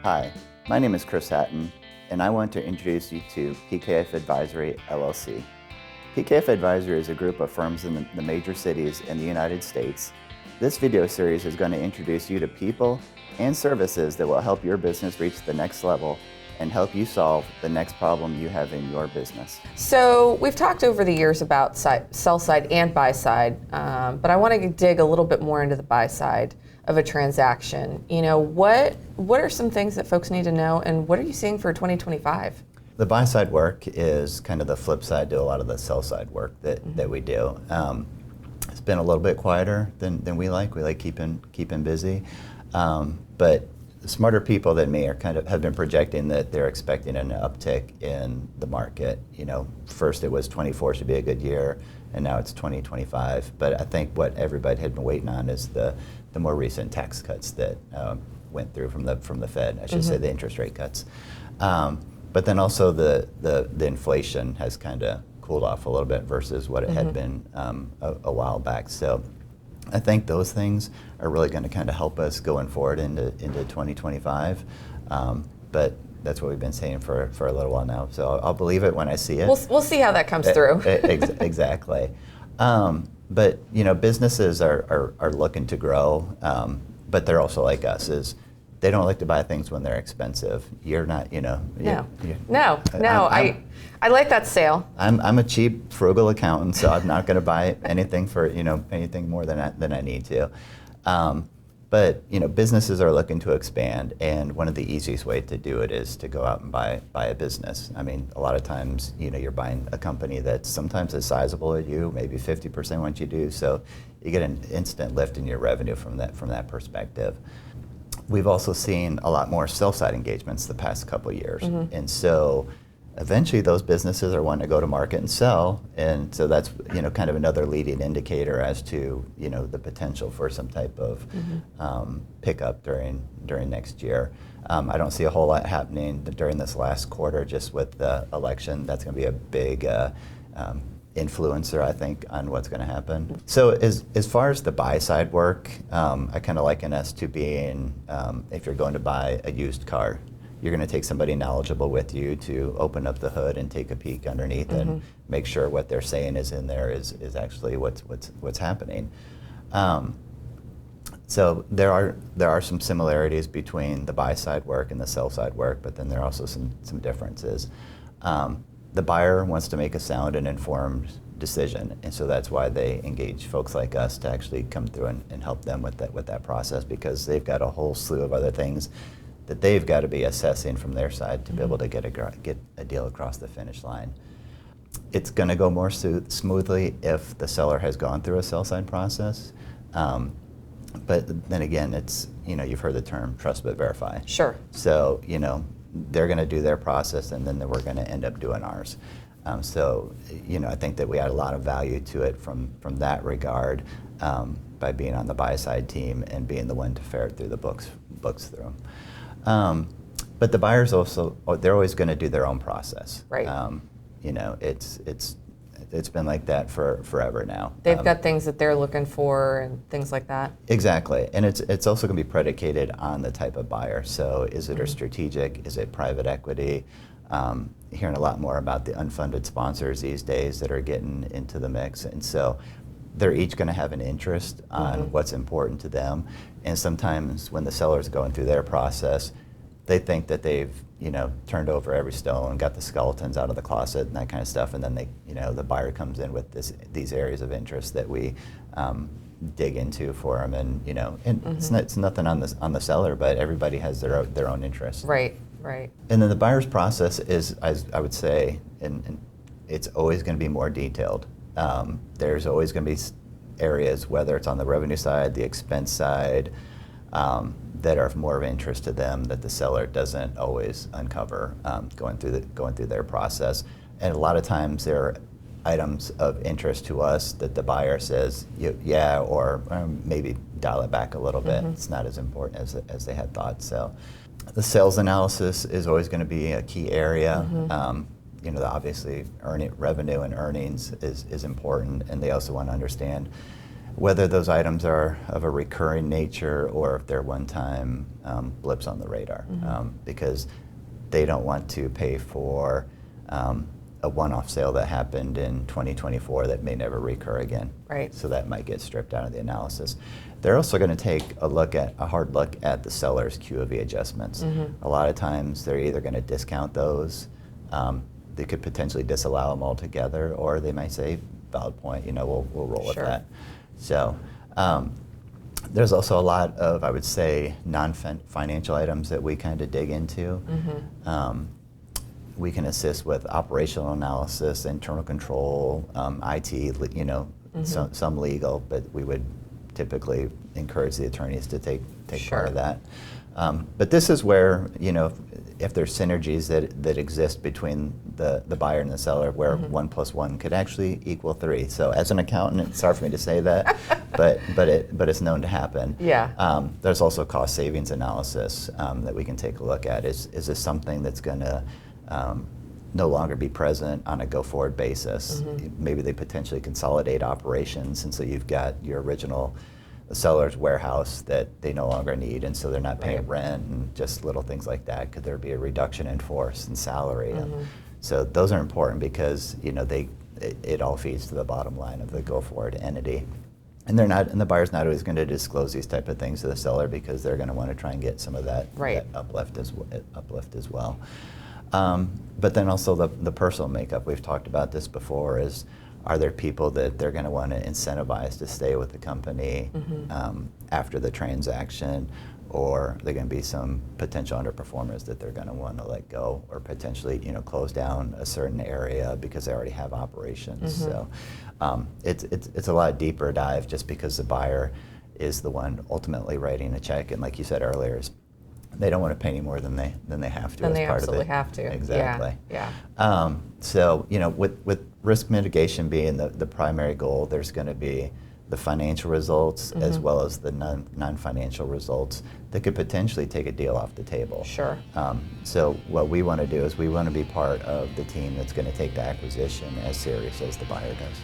Hi, my name is Chris Hatten, and I want to introduce you to PKF Advisory LLC. PKF Advisory is a group of firms in the major cities in the United States. This video series is going to introduce you to people and services that will help your business reach the next level and help you solve the next problem you have in your business. So we've talked over the years about sell side and buy side, but I want to dig a little bit more into the buy side of a transaction. You know, what are some things that folks need to know, and what are you seeing for 2025? The buy side work is kind of the flip side to a lot of the sell side work that we do. It's been a little bit quieter than we like. We like keeping busy, but smarter people than me have been projecting that they're expecting an uptick in the market. You know, first it was 24 should be a good year, and now it's 2025. But I think what everybody had been waiting on is the more recent tax cuts that went through from the Fed. I should say the interest rate cuts. But then also the inflation has kind of cooled off a little bit versus what it had been a while back. So I think those things are really going to kind of help us going forward into 2025. But that's what we've been saying for a little while now. So I'll believe it when I see it. We'll see how that comes through. Exactly. But you know, businesses are looking to grow, but they're also like us, is they don't like to buy things when they're expensive. You're not, you know. No. I like that sale. I'm a cheap, frugal accountant, so I'm not going to buy anything for anything more than I need to. But you know, businesses are looking to expand, and one of the easiest way to do it is to go out and buy a business. I mean, a lot of times, you know, you're buying a company that's sometimes as sizable as you, maybe 50% what you do. So you get an instant lift in your revenue from that perspective. We've also seen a lot more sell-side engagements the past couple of years, and so eventually those businesses are wanting to go to market and sell, and so that's kind of another leading indicator as to the potential for some type of pickup during next year. I don't see a whole lot happening during this last quarter, just with the election. That's going to be a big influencer, I think, on what's going to happen. So as far as the buy side work, I kind of liken us to being, if you're going to buy a used car, you're going to take somebody knowledgeable with you to open up the hood and take a peek underneath and make sure what they're saying is in there is actually what's happening. So there are some similarities between the buy side work and the sell side work, but then there are also some differences. The buyer wants to make a sound and informed decision, and so that's why they engage folks like us to actually come through and help them with that process, because they've got a whole slew of other things that they've got to be assessing from their side to be able to get a deal across the finish line. It's going to go more smoothly if the seller has gone through a sell-side process. But then again, it's, you've heard the term trust but verify. Sure. So, they're going to do their process, and then we're going to end up doing ours. So, I think that we add a lot of value to it from that regard, by being on the buy side team and being the one to ferret through the books through. But the buyers also, they're always going to do their own process. Right. It's been like that for forever now. They've got things that they're looking for and things like that. Exactly, and it's also going to be predicated on the type of buyer. So is it a strategic? Is it private equity? Hearing a lot more about the unfunded sponsors these days that are getting into the mix, and so they're each going to have an interest on what's important to them. And sometimes when the seller's going through their process, they think that they've turned over every stone, got the skeletons out of the closet and that kind of stuff, and then the buyer comes in with these areas of interest that we dig into for them, and it's nothing on the seller, but everybody has their own interests. Right. And then the buyer's process is, I would say, and it's always going to be more detailed. There's always going to be areas, whether it's on the revenue side, the expense side, that are more of interest to them that the seller doesn't always uncover going through their process. And a lot of times there are items of interest to us that the buyer says, yeah, or maybe dial it back a little bit. It's not as important as they had thought. So the sales analysis is always going to be a key area. Obviously revenue and earnings is important, and they also want to understand whether those items are of a recurring nature or if they're one-time blips on the radar, because they don't want to pay for a one-off sale that happened in 2024 that may never recur again. Right. So that might get stripped out of the analysis. They're also going to take a hard look at the seller's QOV adjustments. A lot of times they're either going to discount those, they could potentially disallow them altogether, or they might say, valid point, we'll roll with that. So there's also a lot of, I would say, non-financial items that we kind of dig into. We can assist with operational analysis, internal control, IT, some legal, but we would typically encourage the attorneys to take part of that. But this is where, if there's synergies that exist between the buyer and the seller, where 1 + 1 could actually equal 3. So as an accountant, it's hard for me to say that, but it's known to happen. Yeah. There's also cost savings analysis that we can take a look at. Is this something that's going to no longer be present on a go-forward basis? Maybe they potentially consolidate operations, and so you've got your original seller's warehouse that they no longer need, and so they're not paying rent and just little things like that. Could there be a reduction in force and salary? So those are important because it all feeds to the bottom line of the go-forward entity. And the buyer's not always going to disclose these type of things to the seller because they're going to want to try and get some of that, that uplift as well. But then also the personal makeup, we've talked about this before, are there people that they're going to want to incentivize to stay with the company after the transaction, or are there going to be some potential underperformers that they're going to want to let go, or potentially close down a certain area because they already have operations. So it's a lot deeper dive just because the buyer is the one ultimately writing a check, and like you said earlier, they don't want to pay any more than they have to. Then they part absolutely of it. have to. Exactly. Yeah. So with risk mitigation being the primary goal, there's going to be the financial results as well as the non-financial results that could potentially take a deal off the table. Sure. So what we want to do is we want to be part of the team that's going to take the acquisition as serious as the buyer does.